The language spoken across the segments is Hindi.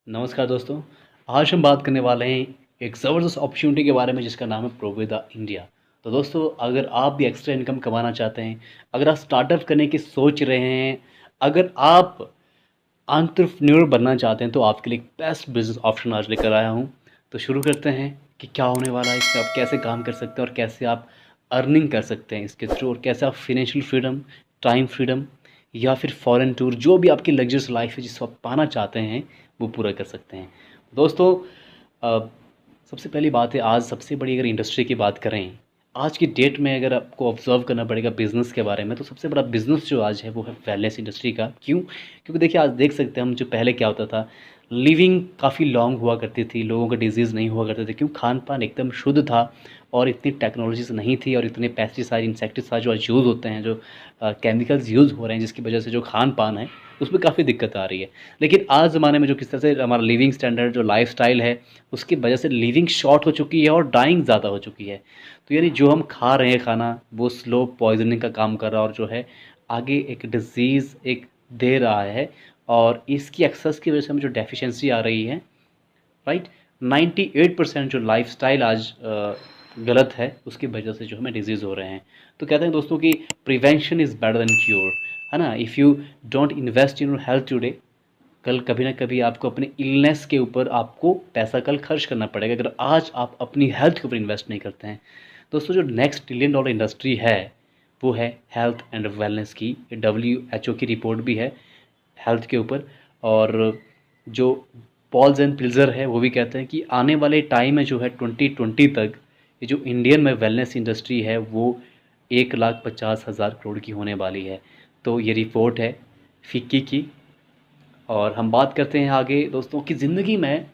नमस्कार दोस्तों। आज हम बात करने वाले हैं एक ज़बरदस्त अपॉर्चुनिटी के बारे में जिसका नाम है प्रोविदा इंडिया। तो दोस्तों, अगर आप भी एक्स्ट्रा इनकम कमाना चाहते हैं, अगर आप स्टार्टअप करने की सोच रहे हैं, अगर आप एंटरप्रेन्योर बनना चाहते हैं, तो आपके लिए एक बेस्ट बिजनेस ऑप्शन आज लेकर आया हूँ। तो शुरू करते हैं कि क्या होने वाला है, इससे आप कैसे काम कर सकते हैं और कैसे आप अर्निंग कर सकते हैं इसके थ्रू, और कैसे आप फाइनेंशियल फ्रीडम, टाइम फ्रीडम या फिर फॉरेन टूर, जो भी आपकी लग्जरियस लाइफ है जिसको आप पाना चाहते हैं, वो पूरा कर सकते हैं। दोस्तों, अ, सबसे पहली बात है, आज सबसे बड़ी अगर इंडस्ट्री की बात करें, आज की डेट में अगर आपको ऑब्जर्व करना पड़ेगा बिज़नेस के बारे में, तो सबसे बड़ा बिज़नेस जो आज है वो है वेलनेस इंडस्ट्री का। क्यों? क्योंकि देखिए, आज देख सकते हैं हम, जो पहले क्या होता था, लिविंग काफ़ी लॉन्ग हुआ करती थी, लोगों को डिजीज़ नहीं हुआ करते थे। क्यों? खान पान एकदम शुद्ध था और इतनी टेक्नोलॉजीज नहीं थी और इतने पेस्टिसाइड, इंसेक्टिसाइड जो आज यूज़ होते हैं, जो केमिकल्स यूज़ हो रहे हैं, जिसकी वजह से जो खान पान है उसमें काफ़ी दिक्कत आ रही है। लेकिन आज ज़माने में जो किस तरह से हमारा लिविंग स्टैंडर्ड, जो लाइफस्टाइल है, उसकी वजह से लिविंग शॉर्ट हो चुकी है और डाइंग ज़्यादा हो चुकी है। तो यानी जो हम खा रहे हैं खाना, वो स्लो पॉइजनिंग का काम कर रहा है और जो है आगे एक डिज़ीज़ एक दे रहा है। और इसकी एक्सेस की वजह से हमें जो डेफिशिएंसी आ रही है, राइट, 98% जो लाइफस्टाइल आज गलत है, उसकी वजह से जो हमें डिजीज़ हो रहे हैं। तो कहते हैं दोस्तों कि prevention is better than cure, है ना। If you don't invest in your health today, कल कभी ना कभी आपको अपने इलनेस के ऊपर आपको पैसा कल खर्च करना पड़ेगा, अगर आज आप अपनी हेल्थ के ऊपर इन्वेस्ट नहीं करते हैं। दोस्तों, जो नेक्स्ट ट्रिलियन डॉलर इंडस्ट्री है, वो है हेल्थ एंड वेलनेस की। WHO की रिपोर्ट भी है हेल्थ के ऊपर। और जो पॉल्स एंड पिल्जर है, वो भी कहते हैं कि आने वाले टाइम में जो है 2020 तक, ये जो इंडियन में वेलनेस इंडस्ट्री है वो 1,50,000 करोड़ की होने वाली है। तो ये रिपोर्ट है फिक्की की। और हम बात करते हैं आगे दोस्तों कि ज़िंदगी में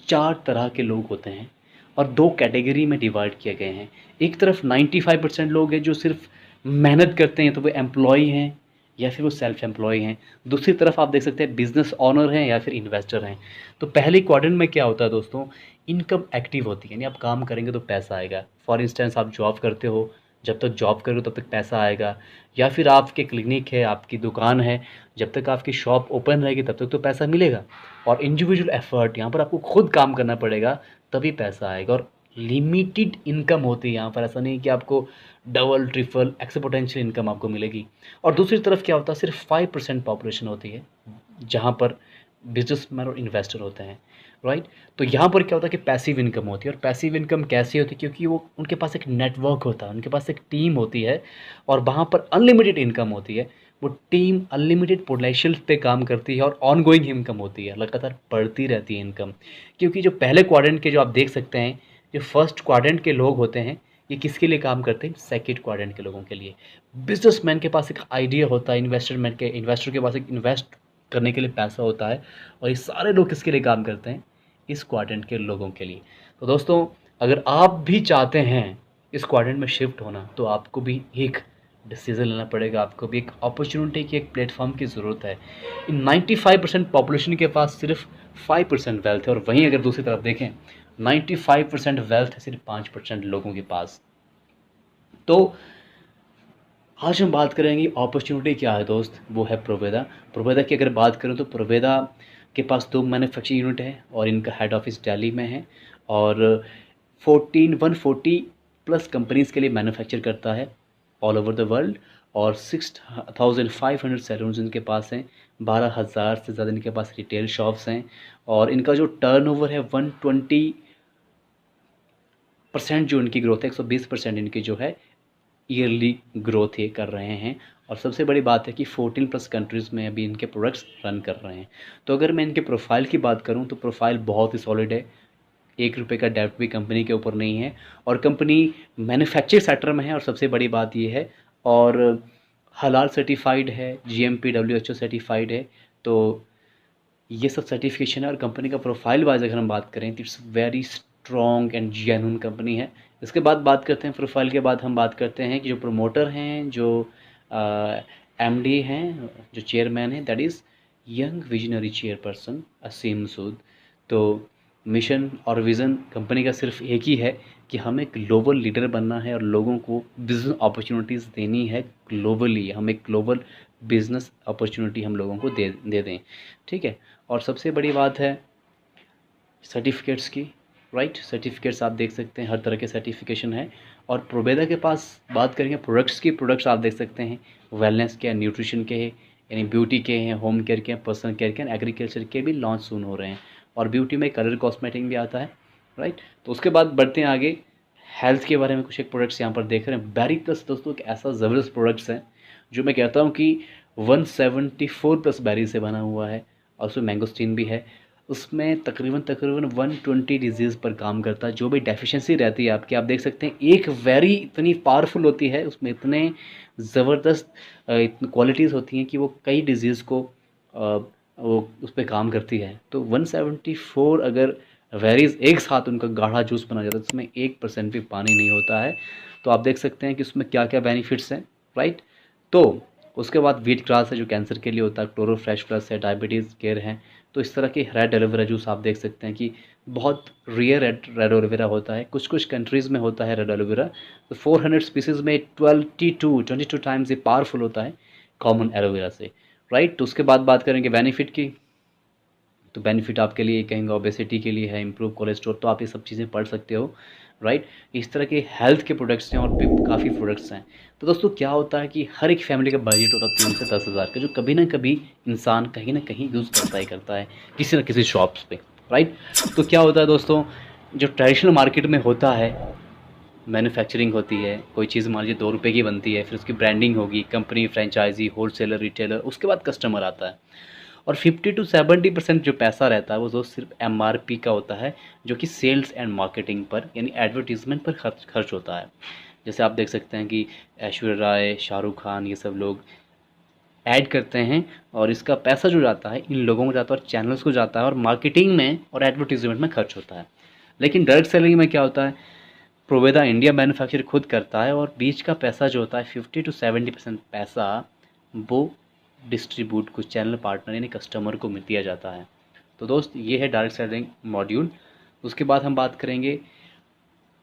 4 तरह के लोग होते हैं और 2 कैटेगरी में डिवाइड किए गए हैं। एक तरफ 95% लोग हैं जो सिर्फ मेहनत करते हैं, तो वो एम्प्लॉय हैं या फिर वो सेल्फ एम्प्लॉय हैं। दूसरी तरफ आप देख सकते हैं बिजनेस ओनर हैं या फिर इन्वेस्टर हैं। तो पहले क्वाड्रेंट में क्या होता है दोस्तों, इनकम एक्टिव होती है, यानी आप काम करेंगे तो पैसा आएगा। फॉर इंस्टेंस, आप जॉब करते हो, जब तक जॉब करोगे तब तक पैसा आएगा। या फिर आपके क्लिनिक है, आपकी दुकान है, जब तक आपकी शॉप ओपन रहेगी तब तक तो पैसा मिलेगा। और इंडिविजुअल एफर्ट, यहाँ पर आपको खुद काम करना पड़ेगा, तभी पैसा आएगा। और लिमिटेड इनकम होती है यहाँ पर, ऐसा नहीं कि आपको डबल ट्रिपल एक्सपोनेंशियल इनकम आपको मिलेगी। और दूसरी तरफ क्या होता है, सिर्फ 5% पॉपुलेशन होती है जहाँ पर बिजनेसमैन और इन्वेस्टर होते हैं, राइट। तो यहाँ पर क्या होता है कि पैसिव इनकम होती है। और पैसिव इनकम कैसी होती है, क्योंकि वो उनके पास एक नेटवर्क होता है, उनके पास एक टीम होती है और वहाँ पर अनलिमिटेड इनकम होती है। वो टीम अनलिमिटेड पोटेंशियल पे काम करती है और ऑनगोइंग इनकम होती है, लगातार बढ़ती रहती है इनकम। क्योंकि जो पहले क्वाड्रेंट के जो आप देख सकते हैं, जो फर्स्ट क्वाड्रेंट के लोग होते हैं, ये किसके लिए काम करते हैं, सेकंड क्वाड्रेंट के लोगों के लिए। बिजनेसमैन के पास एक आइडिया होता है, इन्वेस्टर के पास एक इन्वेस्ट करने के लिए पैसा होता है, और ये सारे लोग किसके लिए काम करते हैं, इस क्वाड्रेंट के लोगों के लिए। तो दोस्तों, अगर आप भी चाहते हैं इस क्वाड्रेंट में शिफ्ट होना, तो आपको भी एक डिसीज़न लेना पड़ेगा, आपको भी एक अपॉर्चुनिटी की, एक प्लेटफॉर्म की ज़रूरत है। इन 95% पॉपुलेशन के पास सिर्फ 5% वेल्थ है, और वहीं अगर दूसरी तरफ देखें, 95% वेल्थ है सिर्फ 5% लोगों के पास। तो आज हम बात करेंगे अपॉर्चुनिटी क्या है दोस्त, वो है प्रोवेदा। प्रोवेदा की अगर बात करूँ तो प्रोवेदा के पास 2 मैन्युफैक्चरिंग यूनिट है और इनका हेड ऑफिस दिल्ली में है। और 140 प्लस कंपनीज़ के लिए मैन्युफैक्चर करता है ऑल ओवर द वर्ल्ड। और 6,500 सैलून्स इनके पास हैं, 12,000 से ज़्यादा इनके पास रिटेल शॉप्स हैं। और इनका जो टर्नओवर है 120% जो इनकी ग्रोथ है, 120% इनकी जो है ईयरली ग्रोथ ये कर रहे हैं। और सबसे बड़ी बात है कि 14 प्लस कंट्रीज़ में अभी इनके प्रोडक्ट्स रन कर रहे हैं। तो अगर मैं इनके प्रोफाइल की बात करूं तो प्रोफाइल बहुत ही सॉलिड है, 1 रुपये का डेब्ट भी कंपनी के ऊपर नहीं है। और कंपनी मैन्युफैक्चरिंग सेक्टर में है, और सबसे बड़ी बात ये है, और हलाल सर्टिफाइड है, GMP WHO सर्टिफाइड है। तो ये सब सर्टिफिकेशन है। और कंपनी का प्रोफाइल वाइज अगर हम बात करें तो it's very strong and genuine company है। इसके बाद बात करते हैं प्रोफाइल के बाद, हम बात करते हैं कि जो प्रमोटर हैं, जो MD हैं, जो चेयरमैन हैं, that is young visionary chairperson Aseem Sood. तो मिशन और विज़न कंपनी का सिर्फ एक ही है कि हमें ग्लोबल लीडर बनना है और लोगों को बिजनेस अपॉर्चुनिटीज़ देनी है ग्लोबली। हम एक ग्लोबल बिजनेस अपॉर्चुनिटी हम लोगों को दे दे दें, ठीक है। और सबसे बड़ी बात है सर्टिफिकेट्स की, राइट। सर्टिफिकेट्स आप देख सकते हैं, हर तरह के सर्टिफिकेशन है। और प्रोवेदा के पास बात करेंगे प्रोडक्ट्स की, प्रोडक्ट्स आप देख सकते हैं वेलनेस के, न्यूट्रिशन के हैं, यानी ब्यूटी के हैं, होम केयर के हैं, पर्सनल केयर के हैं, एग्रीकल्चर के भी लॉन्च सून हो रहे हैं। और ब्यूटी में कलर कॉस्मेटिक भी आता है, राइट। तो उसके बाद बढ़ते हैं आगे, हेल्थ के बारे में कुछ एक प्रोडक्ट्स यहाँ पर देख रहे हैं। बैरी प्लस दोस्तों एक ऐसा ज़बरदस्त प्रोडक्ट्स है जो मैं कहता हूँ कि 174 प्लस बैरी से बना हुआ है, और उसमें मैंगोस्टीन भी है। उसमें तकरीबन तकरीबन 120 डिजीज़ पर काम करता है। जो भी डेफिशिएंसी रहती है आपकी, आप देख सकते हैं एक वेरी इतनी पावरफुल होती है, उसमें इतने ज़बरदस्त क्वालिटीज़ होती हैं कि वो कई डिजीज़ को वो उस पर काम करती है। तो 174 अगर वेरीज एक साथ उनका गाढ़ा जूस बना जाता है, उसमें 1% भी पानी नहीं होता है। तो आप देख सकते हैं कि उसमें क्या क्या बेनिफिट्स हैं, राइट। तो उसके बाद व्हीट ग्रास है जो कैंसर के लिए होता है, क्लोरो फ्रेश प्लस है, डायबिटीज़ केयर है। तो इस तरह के रेड एलोवेरा जूस आप देख सकते हैं कि बहुत रेयर रेड एलोवेरा होता है, कुछ कुछ कंट्रीज़ में होता है रेड एलोवेरा। तो 400 स्पीसीज़ में 22 टाइम्स ये पावरफुल होता है कॉमन एलोवेरा से, राइट। तो उसके बाद बात करेंगे बेनिफिट की। तो बेनिफिट आपके लिए कहेंगे ओबेसिटी के लिए है, इम्प्रूव कोलेस्ट्रॉल, तो आप ये सब चीज़ें पढ़ सकते हो, राइट। इस तरह के हेल्थ के प्रोडक्ट्स हैं और भी काफ़ी प्रोडक्ट्स हैं। तो दोस्तों क्या होता है कि हर एक फैमिली का बजट होता है 3 से 10 हज़ार का, जो कभी ना कभी इंसान कहीं ना कहीं यूज़ करता ही करता है किसी न किसी शॉप्स पे, राइट। तो क्या होता है दोस्तों, जो ट्रेडिशनल मार्केट में होता है, मैन्युफैक्चरिंग होती है, कोई चीज़ मान लीजिए 2 रुपये की बनती है, फिर उसकी ब्रांडिंग होगी, कंपनी, फ्रेंचाइजी, होलसेलर, रिटेलर, उसके बाद कस्टमर आता है। और 50 to 70% जो पैसा रहता है वो जो सिर्फ एमआरपी का होता है, जो कि सेल्स एंड मार्केटिंग पर यानी एडवर्टीजमेंट पर खर्च होता है। जैसे आप देख सकते हैं कि ऐश्वर्या राय, शाहरुख खान, ये सब लोग ऐड करते हैं, और इसका पैसा जो जाता है इन लोगों को जाता है और चैनल्स को जाता है, और मार्केटिंग में और एडवर्टीजमेंट में खर्च होता है। लेकिन डायरेक्ट सेलिंग में क्या होता है, प्रोवेदा इंडिया मैन्युफैक्चर खुद करता है, और बीच का पैसा जो होता है 50 to 70% पैसा वो डिस्ट्रीब्यूट कुछ चैनल पार्टनर यानी कस्टमर को दिया जाता है। तो दोस्त ये है डायरेक्ट सेलिंग मॉड्यूल। उसके बाद हम बात करेंगे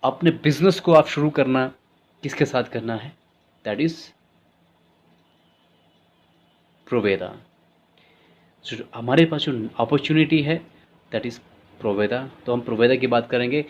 अपने बिजनेस को आप शुरू करना किसके साथ करना है, दैट इज़ प्रोवेदा। जो हमारे पास जो अपॉर्चुनिटी है दैट इज़ प्रोवेदा। तो हम प्रोवेदा की बात करेंगे।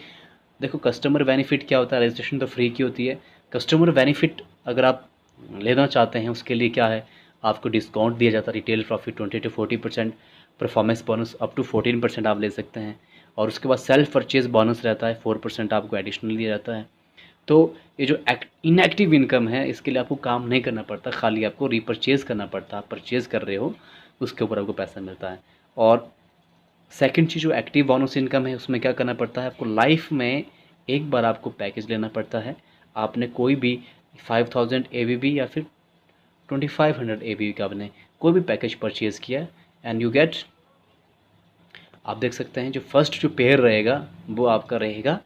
देखो कस्टमर बेनिफिट क्या होता है, रजिस्ट्रेशन तो फ्री की होती है। कस्टमर बेनिफिट अगर आप लेना चाहते हैं उसके लिए क्या है, आपको डिस्काउंट दिया जाता है, retail profit 20 to 40%, performance bonus up to 14% आप ले सकते हैं। और उसके बाद सेल्फ परचेज बोनस रहता है, 4% आपको एडिशनल दिया जाता है। तो ये जो इनएक्टिव इनकम है इसके लिए आपको काम नहीं करना पड़ता, खाली आपको रीपरचेज करना पड़ता है। आप परचेज कर रहे हो उसके ऊपर आपको पैसा मिलता है। और सेकंड चीज़ जो एक्टिव बोनस इनकम है उसमें क्या करना पड़ता है, आपको लाइफ में एक बार आपको पैकेज लेना पड़ता है। आपने कोई भी 5000 ABB या फिर 2500 ABB का आपने कोई भी पैकेज परचेज़ किया, एंड यू गेट, आप देख सकते हैं जो फर्स्ट जो पेयर रहेगा वो आपका रहेगा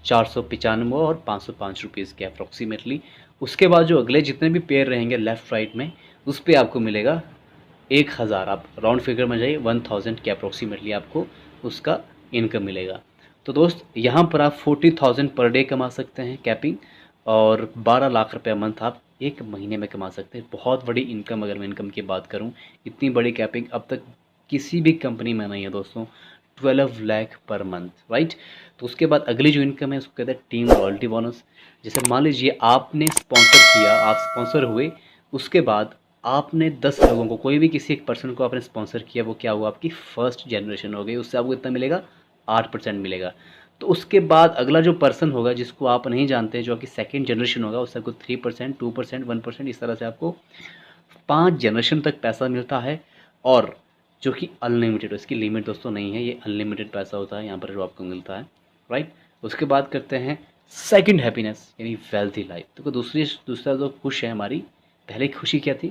495 और 505 रुपीज़ के अप्रॉक्सीमेटली। उसके बाद जो अगले जितने भी पेयर रहेंगे लेफ़्ट राइट में, उस पर आपको मिलेगा 1000, आप राउंड फिगर में जाइए 1000 के अप्रॉक्सीमेटली आपको उसका इनकम मिलेगा। तो दोस्त यहाँ पर आप 40,000 पर डे कमा सकते हैं कैपिंग, और 12 लाख रुपये मंथ आप एक महीने में कमा सकते हैं। बहुत बड़ी इनकम, अगर मैं इनकम की बात करूँ, इतनी बड़ी कैपिंग अब तक किसी भी कंपनी में नहीं है दोस्तों, 12 लाख पर मंथ, राइट। तो उसके बाद अगली जो इनकम है उसको कहते हैं टीम रॉयल्टी बोनस। जैसे मान लीजिए आपने स्पॉन्सर किया, आप स्पॉन्सर हुए, उसके बाद आपने 10 लोगों को, कोई भी किसी एक पर्सन को आपने स्पॉन्सर किया, वो क्या हुआ, आपकी फर्स्ट जनरेशन हो गई, उससे आपको कितना मिलेगा, 8% मिलेगा। तो उसके बाद अगला जो पर्सन होगा जिसको आप नहीं जानते, जो आपकी सेकेंड जनरेशन होगा, उससे आपको 3%, 2%, 1%, इस तरह से आपको 5 जनरेशन तक पैसा मिलता है। और जो कि अनलिमिटेड, इसकी लिमिट दोस्तों नहीं है, ये अनलिमिटेड पैसा होता है यहाँ पर जो आपको मिलता है, राइट। उसके बाद करते हैं सेकंड हैप्पीनेस यानी वेल्थी लाइफ। तो दूसरा जो खुश है हमारी, पहले खुशी क्या थी,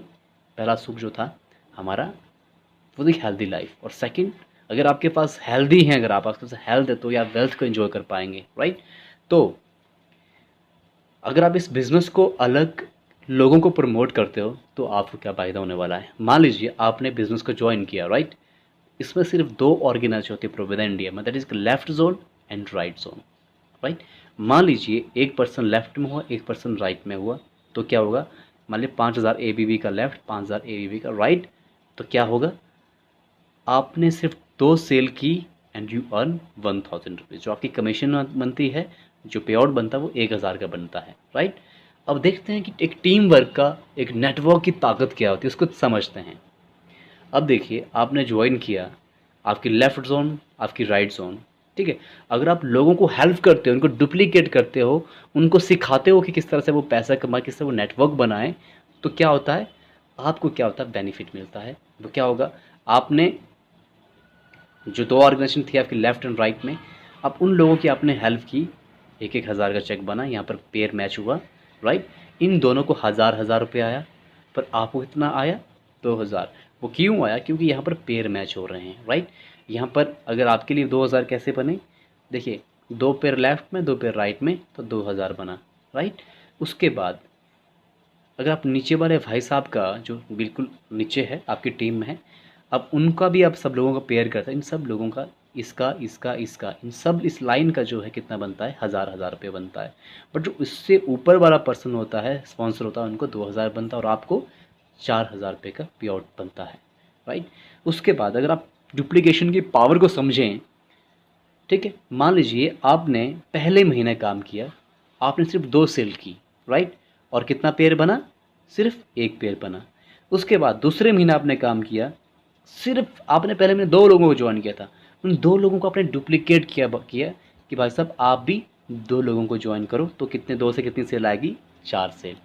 पहला सुख जो था हमारा वो थी हेल्दी लाइफ। और सेकंड, अगर आपके पास हेल्दी है, अगर आपके पास हेल्थ है तो आप वेल्थ को एंजॉय कर पाएंगे, राइट। तो अगर आप इस बिज़नेस को अलग लोगों को प्रमोट करते हो तो आपको क्या फ़ायदा होने वाला है। मान लीजिए आपने बिज़नेस को ज्वाइन किया, राइट। इसमें सिर्फ 2 ऑर्गेनाइजेशन होती है प्रोविडेंट इंडिया में, that is left zone and right zone, right. मान लीजिए एक पर्सन लेफ्ट में हुआ, एक पर्सन राइट में हुआ, तो क्या होगा, मान लीजिए 5000 ABB का लेफ्ट, 5000 ABB का राइट, तो क्या होगा, आपने सिर्फ 2 सेल की एंड यू अर्न 1000 रुपीज़। जो आपकी कमीशन बनती है, जो पे आउट बनता है वो 1000 का बनता है, राइट। अब देखते हैं कि एक टीम वर्क का, एक नेटवर्क की ताकत क्या होती है, उसको समझते हैं। अब देखिए, आपने ज्वाइन किया, आपकी लेफ्ट जोन, आपकी राइट जोन, ठीक है। अगर आप लोगों को हेल्प करते हो, उनको डुप्लीकेट करते हो, उनको सिखाते हो कि किस तरह से वो पैसा कमाए, किस तरह वो नेटवर्क बनाए, तो क्या होता है, आपको क्या होता है, बेनिफिट मिलता है। वो क्या होगा, आपने जो दो ऑर्गेनाइजेशन थी आपकी लेफ्ट एंड राइट में, अब उन लोगों की आपने हेल्प की, 1,000 का चेक बना, यहाँ पर पेयर मैच हुआ, राइट। इन दोनों को 1000 रुपये आया, पर आपको कितना आया, 2000। वो क्यों आया, क्योंकि यहाँ पर पेयर मैच हो रहे हैं, राइट। यहाँ पर अगर आपके लिए 2000 कैसे बने, देखिए, 2 पेयर लेफ्ट में, 2 पेयर राइट में, तो 2000 बना, राइट। उसके बाद अगर आप नीचे वाले भाई साहब का, जो बिल्कुल नीचे है आपकी टीम में है, अब उनका भी आप सब लोगों का पेयर करते हैं, इन सब लोगों का, इसका इसका इसका, इन सब इस लाइन का जो है कितना बनता है, 1000 रुपये बनता है। बट जो इससे ऊपर वाला पर्सन होता है, स्पॉन्सर होता है, उनको 2000 बनता है, और आपको 4000 रुपये का पे आउट बनता है, राइट। उसके बाद अगर आप डुप्लीकेशन की पावर को समझें, ठीक है, मान लीजिए आपने पहले महीने काम किया, आपने सिर्फ 2 सेल की, राइट, और कितना पेयर बना, सिर्फ 1 पेयर बना। उसके बाद दूसरे महीने आपने काम किया, सिर्फ आपने पहले महीने 2 लोगों को ज्वाइन किया था, उन 2 लोगों को आपने डुप्लीकेट किया कि भाई साहब आप भी 2 लोगों को ज्वाइन करो, तो कितने, 2 से कितनी सेल आएगी, 4 सेल,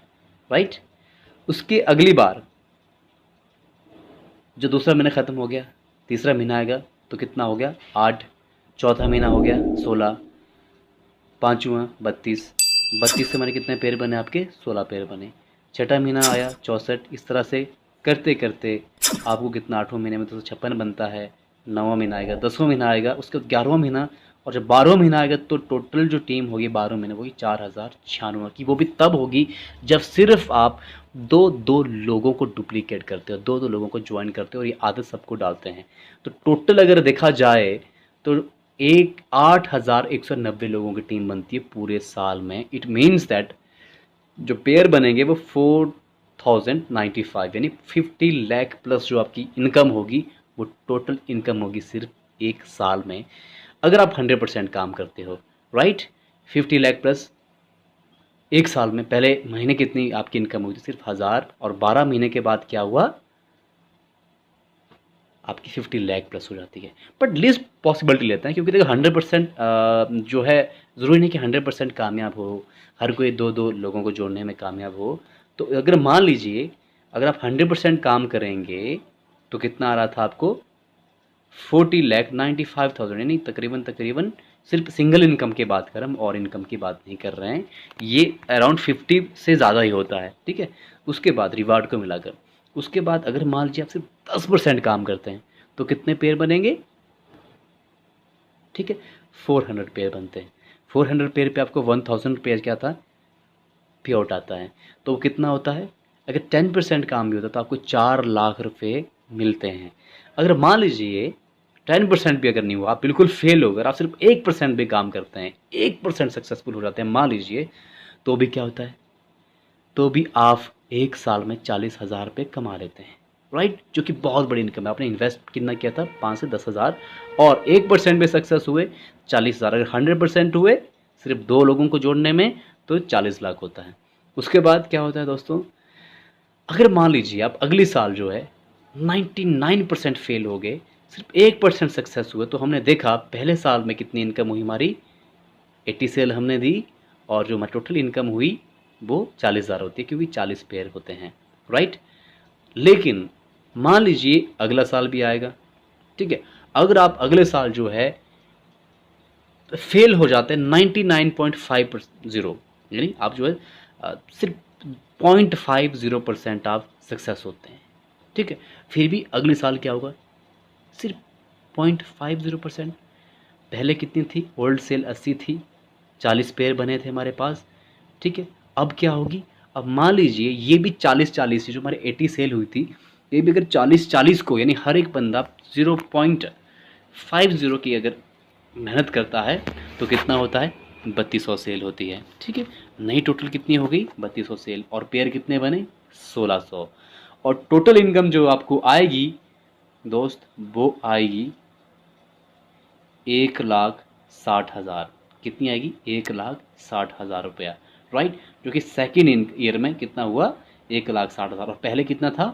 राइट। उसके अगली बार जो दूसरा महीना ख़त्म हो गया, तीसरा महीना आएगा, तो कितना हो गया, 8, चौथा महीना हो गया 16, पाँचवा 32, 32 से मैंने कितने पेयर बने आपके, 16 पेयर बने। छठा महीना आया 64, इस तरह से करते करते आपको कितना, 8वें महीने में 256 बनता है, 9वां महीना आएगा, 10वां महीना आएगा, उसके बाद 11वां महीना, और जब 12वां महीना आएगा तो टोटल जो टीम होगी 12 महीने होगी 4096 की। वो भी तब होगी जब सिर्फ आप दो दो लोगों को डुप्लीकेट करते हो, दो दो लोगों को ज्वाइन करते हो, और ये आदत सबको डालते हैं। तो टोटल अगर देखा जाए तो 8,190 लोगों की टीम बनती है पूरे साल में। इट मीन्स दैट जो पेयर बनेंगे वो 4095, यानी 50 लाख प्लस जो आपकी इनकम होगी, वो टोटल इनकम होगी सिर्फ एक साल में, अगर आप 100% काम करते हो, राइट। 50 लाख प्लस एक साल में, पहले महीने कितनी आपकी इनकम हुई थी, सिर्फ 1000, और 12 महीने के बाद क्या हुआ, आपकी 50 लाख प्लस हो जाती है। बट लिस्ट पॉसिबिलिटी लेते हैं, क्योंकि देखो 100% जो है, ज़रूरी नहीं कि 100% कामयाब हो, हर कोई दो दो लोगों को जोड़ने में कामयाब हो। तो अगर मान लीजिए अगर आप 100% काम करेंगे, तो कितना आ रहा था आपको, 40,95,000, यानी तकरीबन तकरीबन, सिर्फ सिंगल इनकम की बात कर, हम और इनकम की बात नहीं कर रहे हैं, ये अराउंड 50 से ज़्यादा ही होता है, ठीक है। उसके बाद रिवार्ड को मिलाकर, उसके बाद अगर मान लीजिए आप सिर्फ 10% काम करते हैं, तो कितने पेयर बनेंगे, ठीक है, 400 पेयर बनते हैं। 400 पेयर पे आपको 1000 पेयर क्या था, पे आउट आता है। तो वो कितना होता है, अगर 10% काम भी होता है तो आपको 4 लाख रुपये मिलते हैं। अगर मान लीजिए 10% भी अगर नहीं हुआ, आप बिल्कुल फेल हो, अगर आप सिर्फ 1% भी काम करते हैं, 1% सक्सेसफुल हो जाते हैं मान लीजिए, तो भी क्या होता है, तो भी आप एक साल में 40,000 रुपये कमा लेते हैं, राइट, जो कि बहुत बड़ी इनकम है। आपने इन्वेस्ट कितना किया था, 5 से 10,000, और 1% में सक्सेस हुए 40,000। अगर 100% हुए सिर्फ 2 लोगों को जोड़ने में, तो 40 लाख होता है। उसके बाद क्या होता है दोस्तों, अगर मान लीजिए आप अगली साल जो है 99% फेल हो गए, सिर्फ 1% सक्सेस हुए, तो हमने देखा पहले साल में कितनी इनकम हुई हमारी, 80 सेल हमने दी, और जो हमारी टोटल इनकम हुई वो 40,000 होती है, क्योंकि 40 पेयर होते हैं, राइट। लेकिन मान लीजिए अगला साल भी आएगा, ठीक है, अगर आप अगले साल जो है फेल हो जाते हैं 99.50, यानी आप जो है सिर्फ 0.50% आप सक्सेस होते हैं, ठीक है, फिर भी अगले साल क्या होगा, सिर्फ 0.50%। पहले कितनी थी, ओल्ड सेल 80 थी, 40 पेयर बने थे हमारे पास, ठीक है। अब क्या होगी, अब मान लीजिए ये भी 40-40 थी, जो हमारे 80 सेल हुई थी, ये भी अगर 40-40 को, यानी हर एक बंदा 0.50 की अगर मेहनत करता है, तो कितना होता है, 3200 सेल होती है, ठीक है। नई टोटल कितनी हो गई, 3200 सेल, और पेयर कितने बने, 1600, और टोटल इनकम जो आपको आएगी दोस्त, वो आएगी 1,60,000। कितनी आएगी? 1,60,000 रुपया, राइट। जो कि सेकेंड ईयर में कितना हुआ? 1,60,000। और पहले कितना था?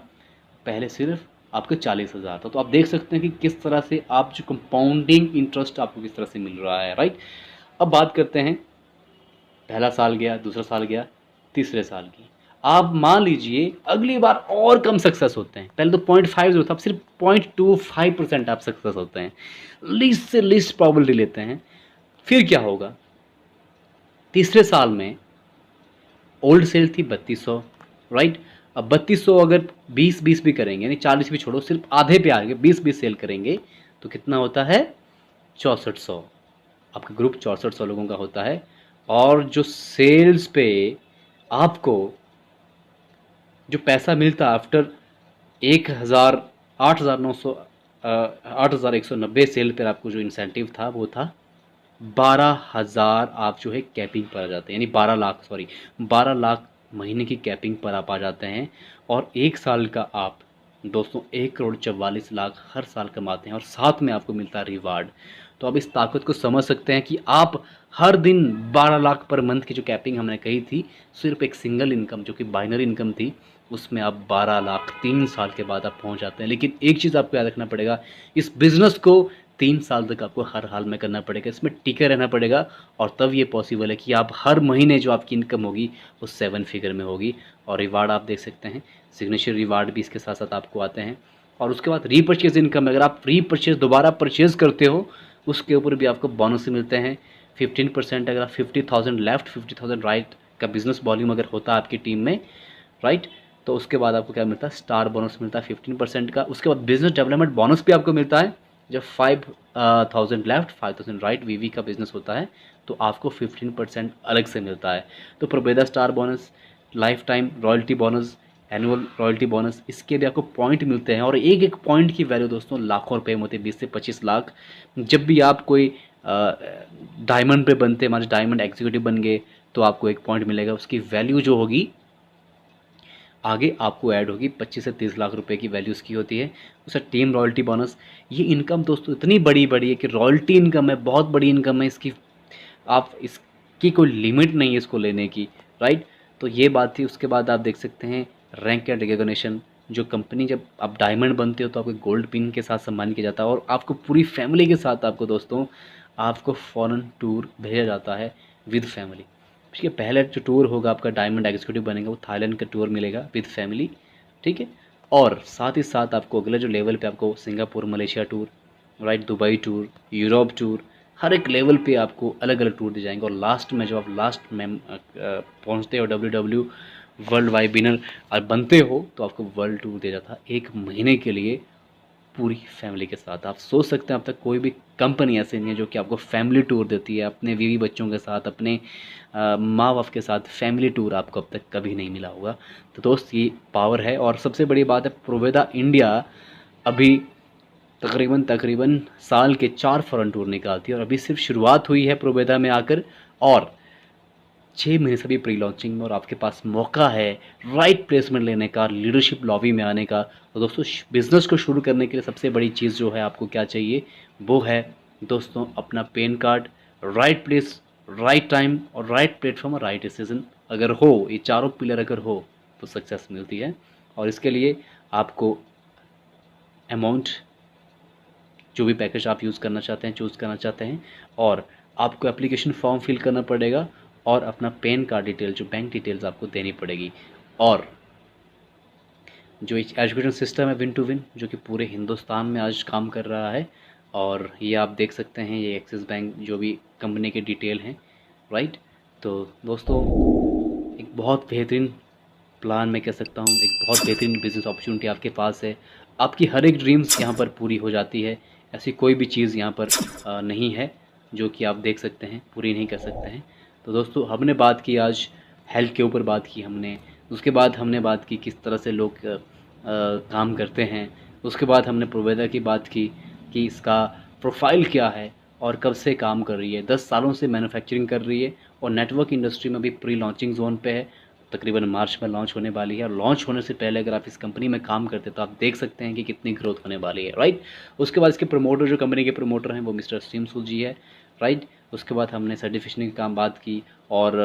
पहले सिर्फ आपके 40,000 था। तो आप देख सकते हैं कि किस तरह से आप जो कंपाउंडिंग इंटरेस्ट आपको किस तरह से मिल रहा है, राइट। अब बात करते हैं, पहला साल गया, दूसरा साल गया, तीसरे साल की। आप मान लीजिए अगली बार और कम सक्सेस होते हैं। पहले तो 0.50 था, अब सिर्फ 0.25% आप सक्सेस होते हैं, लीस्ट से लीस्ट प्रॉबिलिटी लेते हैं। फिर क्या होगा? तीसरे साल में ओल्ड सेल थी 3200, राइट। अब 3200 अगर 20-20 भी करेंगे, यानी 40 भी छोड़ो, सिर्फ आधे पे आ गए, 20-20 सेल करेंगे तो कितना होता है? 6400। आपका ग्रुप 6400 लोगों का होता है। और जो सेल्स पे आपको जो पैसा मिलता आफ्टर 1000 8,900 8,190 सेल पर आपको जो इंसेंटिव था वो था 12,000। आप जो है कैपिंग पर आ जाते हैं, यानी 12 लाख, सॉरी 12 लाख महीने की कैपिंग पर आप आ जाते हैं। और एक साल का आप दोस्तों 1,44,00,000 हर साल कमाते हैं, और साथ में आपको मिलता है रिवार्ड। तो आप इस ताकत को समझ सकते हैं कि आप हर दिन 12 लाख पर मंथ की जो कैपिंग हमने कही थी, सिर्फ एक सिंगल इनकम जो कि बाइनरी इनकम थी, उसमें आप 12 लाख 3 साल के बाद आप पहुंच जाते हैं। लेकिन एक चीज़ आपको याद रखना पड़ेगा, इस बिज़नेस को 3 साल तक आपको हर हाल में करना पड़ेगा, इसमें टिके रहना पड़ेगा। और तब ये पॉसिबल है कि आप हर महीने जो आपकी इनकम होगी वो 7 फिगर में होगी। और रिवार्ड आप देख सकते हैं, सिग्नेचर रिवार्ड भी इसके साथ साथ आपको आते हैं। और उसके बाद रीपरचेज इनकम, अगर आप रीपरचेज दोबारा परचेज करते हो उसके ऊपर भी आपको बोनस मिलते हैं 15%। अगर आप 50,000 लेफ्ट 50,000 राइट का बिजनेस वॉल्यूम अगर होता है आपकी टीम में, राइट, तो उसके बाद आपको क्या मिलता है? स्टार बोनस मिलता है 15% का। उसके बाद बिजनेस डेवलपमेंट बोनस भी आपको मिलता है। जब 5,000 लेफ्ट 5,000 राइट वीवी का बिजनेस होता है तो आपको 15% अलग से मिलता है। तो प्रोबेदा star bonus, lifetime royalty bonus, annual royalty bonus, इसके भी आपको पॉइंट मिलते हैं। और एक एक पॉइंट की वैल्यू दोस्तों लाखों रुपए में होती है, 20 से 25 लाख। जब भी आप कोई डायमंड पे बनते हैं, मान लीजिए डायमंड एग्जीक्यूटिव बन गए, तो आपको एक पॉइंट मिलेगा, उसकी वैल्यू जो होगी आगे आपको ऐड होगी, 25 से 30 लाख रुपए की वैल्यू उसकी होती है। उसका टीम रॉयल्टी बोनस, ये इनकम दोस्तों इतनी बड़ी बड़ी है कि रॉयल्टी इनकम है, बहुत बड़ी इनकम है इसकी, आप इसकी कोई लिमिट नहीं है इसको लेने की, राइट। तो ये बात थी। उसके बाद आप देख सकते हैं रैंक एंड रिकॉग्निशन, जो कंपनी जब आप डायमंड बनते हो तो आपको गोल्ड पिन के साथ सम्मान किया जाता है, और आपको पूरी फैमिली के साथ आपको दोस्तों आपको फॉरेन टूर भेजा जाता है विद फैमिली। ठीक है, पहला जो टूर होगा आपका डायमंड एग्जीक्यूटिव बनेगा वो थाईलैंड का टूर मिलेगा विद फैमिली, ठीक है। और साथ ही साथ आपको अगले जो लेवल पे आपको Singapore Malaysia tour, right, Dubai tour, Europe tour, हर एक लेवल पे आपको अलग अलग टूर दिए जाएंगे। और लास्ट में जब आप लास्ट में पहुंचते हो WW वर्ल्ड वाइड विनर और बनते हो तो आपको वर्ल्ड टूर दिया जाता है 1 महीने के लिए पूरी फैमिली के साथ। आप सोच सकते हैं अब तक कोई भी कंपनी ऐसी नहीं है जो कि आपको फैमिली टूर देती है, अपने बीवी बच्चों के साथ, अपने माँ बाप के साथ फैमिली टूर आपको अब तक कभी नहीं मिला होगा। तो दोस्त ये पावर है। और सबसे बड़ी बात है, प्रोवेदा इंडिया अभी तकरीबन साल के 4 फॉरेन टूर निकालती है, और अभी सिर्फ शुरुआत हुई है प्रोवेदा में आकर, और 6 महीने से भी प्री लॉन्चिंग में, और आपके पास मौका है राइट प्लेसमेंट लेने का, लीडरशिप लॉबी में आने का। तो दोस्तों बिज़नेस को शुरू करने के लिए सबसे बड़ी चीज़ जो है आपको क्या चाहिए, वो है दोस्तों अपना pan card, right place, right time, और राइट प्लेटफॉर्म और राइट डिसीजन। अगर हो, ये चारों पिलर अगर हो तो सक्सेस मिलती है। और इसके लिए आपको अमाउंट, जो भी पैकेज आप यूज़ करना चाहते हैं, चूज़ करना चाहते हैं, और आपको एप्लीकेशन फॉर्म फिल करना पड़ेगा, और अपना पैन कार्ड डिटेल, जो बैंक डिटेल्स आपको देनी पड़ेगी। और जो एजुकेशन सिस्टम है विन टू विन, जो कि पूरे हिंदुस्तान में आज काम कर रहा है, और ये आप देख सकते हैं, ये एक्सिस बैंक जो भी कंपनी के डिटेल हैं, राइट। तो दोस्तों एक बहुत बेहतरीन प्लान मैं कह सकता हूँ, एक बहुत बेहतरीन बिजनेस अपॉर्चुनिटी आपके पास है। आपकी हर एक ड्रीम्स यहाँ पर पूरी हो जाती है, ऐसी कोई भी चीज़ यहाँ पर नहीं है जो कि आप देख सकते हैं पूरी नहीं कर सकते हैं। तो दोस्तों हमने बात की आज हेल्थ के ऊपर बात की हमने, उसके बाद हमने बात की किस तरह से लोग काम करते हैं, उसके बाद हमने प्रोवेदा की बात की कि इसका प्रोफाइल क्या है और कब से काम कर रही है, 10 सालों से मैन्युफैक्चरिंग कर रही है, और नेटवर्क इंडस्ट्री में भी प्री लॉन्चिंग जोन पे है। तकरीबन मार्च में लॉन्च होने वाली है। और लॉन्च होने से पहले अगर आप इस कंपनी में काम करते हैं तो आप देख सकते हैं कि कितनी ग्रोथ होने वाली है, राइट। उसके बाद इसके प्रमोटर, जो कंपनी के प्रमोटर हैं, वो मिस्टर सिमसू जी है, राइट। उसके बाद हमने सर्टिफिकेशन की काम बात की, और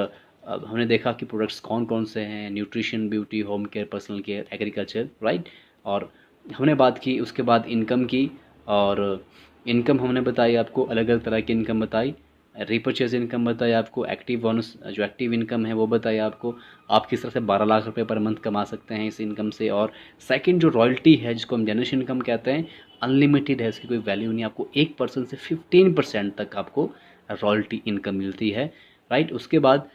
अब हमने देखा कि प्रोडक्ट्स कौन कौन से हैं, nutrition, beauty, home care, personal care, agriculture, right. और हमने बात की उसके बाद इनकम की, और इनकम हमने बताई आपको, अलग अलग तरह की इनकम बताई। रीपरचेज इनकम बताई आपको, एक्टिव बोनस जो एक्टिव इनकम है वो बताई आपको, आप किस तरह से 12 लाख रुपए पर मंथ कमा सकते हैं इस इनकम से। और सेकंड जो रॉयल्टी है, जिसको हम जनरेशन इनकम कहते हैं, अनलिमिटेड है, इसकी कोई वैल्यू नहीं, आपको 1% से 15% तक आपको रॉयल्टी इनकम मिलती है, राइट। उसके बाद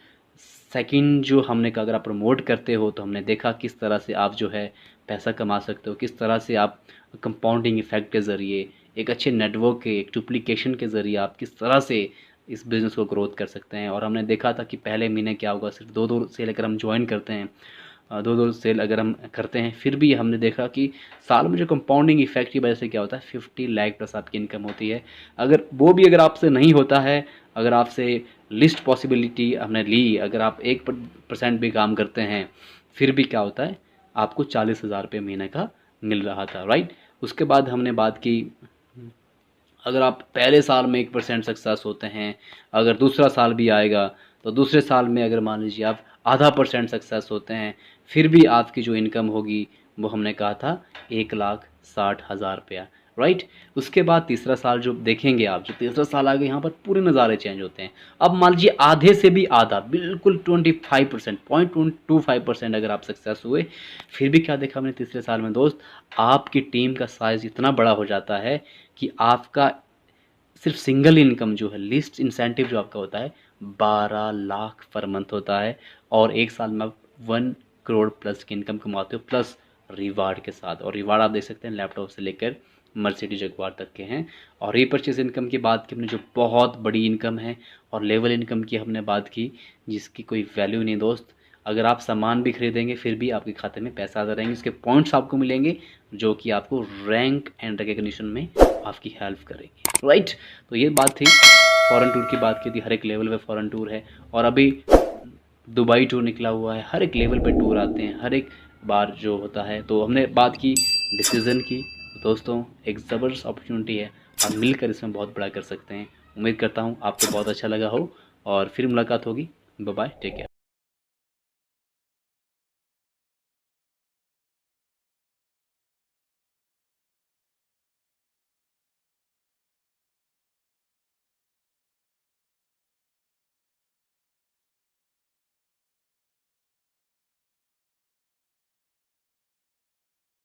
सेकंड जो हमने कहा, अगर आप प्रमोट करते हो तो हमने देखा किस तरह से आप जो है पैसा कमा सकते हो, किस तरह से आप कंपाउंडिंग इफेक्ट के ज़रिए, एक अच्छे नेटवर्क के, एक डुप्लीकेशन के ज़रिए आप किस तरह से इस बिज़नेस को ग्रोथ कर सकते हैं। और हमने देखा था कि पहले महीने क्या होगा, सिर्फ दो दो सेल अगर हम ज्वाइन करते हैं, दो दो सेल अगर हम करते हैं, फिर भी हमने देखा कि साल में जो कंपाउंडिंग इफेक्ट की वजह से क्या होता है, 50 लाख प्लस आपकी इनकम होती है। अगर वो भी अगर आपसे नहीं होता है, अगर आपसे लिस्ट पॉसिबिलिटी हमने ली, अगर आप 1% भी काम करते हैं, फिर भी क्या होता है, आपको 40,000 रुपये महीने का मिल रहा था, राइट। उसके बाद हमने बात की, अगर आप पहले साल में 1% सक्सेस होते हैं, अगर दूसरा साल भी आएगा तो दूसरे साल में अगर मान लीजिए आप ½ % सक्सेस होते हैं, फिर भी आपकी जो इनकम होगी वो हमने कहा था 1,60,000 रुपया, राइट। उसके बाद तीसरा साल जो देखेंगे आप, जो तीसरा साल आगे, यहाँ पर पूरे नज़ारे चेंज होते हैं। अब मान लीजिए आधे से भी आधा, बिल्कुल 25%, 0.25% अगर आप सक्सेस हुए, फिर भी क्या देखा हमने तीसरे साल में दोस्त, आपकी टीम का साइज़ इतना बड़ा हो जाता है कि आपका सिर्फ सिंगल इनकम जो है, लिस्ट इंसेंटिव जो आपका होता है, 12 लाख पर मंथ होता है। और एक साल में आप 1 करोड़ प्लस की इनकम कमाते हो, प्लस रिवार्ड के साथ। और रिवार्ड आप देख सकते हैं लैपटॉप से लेकर मर्सिडीज जगुआर तक के हैं। और रीपरचेज इनकम की बात की हमने, जो बहुत बड़ी इनकम है। और लेवल इनकम की हमने बात की, जिसकी कोई वैल्यू नहीं दोस्त। अगर आप सामान भी खरीदेंगे फिर भी आपके खाते में पैसा आते रहेंगे, इसके पॉइंट्स आपको मिलेंगे जो कि आपको रैंक एंड रिकग्निशन में आपकी हेल्प करेंगे, राइट। तो ये बात थी, फॉरेन टूर की बात की थी, हर एक लेवल पे फॉरेन टूर है। और अभी दुबई टूर निकला हुआ है, हर एक लेवल पे टूर आते हैं हर एक बार जो होता है। तो हमने बात की डिसीज़न की, तो दोस्तों एक ज़बरदस्त अपॉर्चुनिटी है, आप मिलकर इसमें बहुत बड़ा कर सकते हैं। उम्मीद करता हूँ आपको बहुत अच्छा लगा हो, और फिर मुलाकात होगी। Bye bye, take care.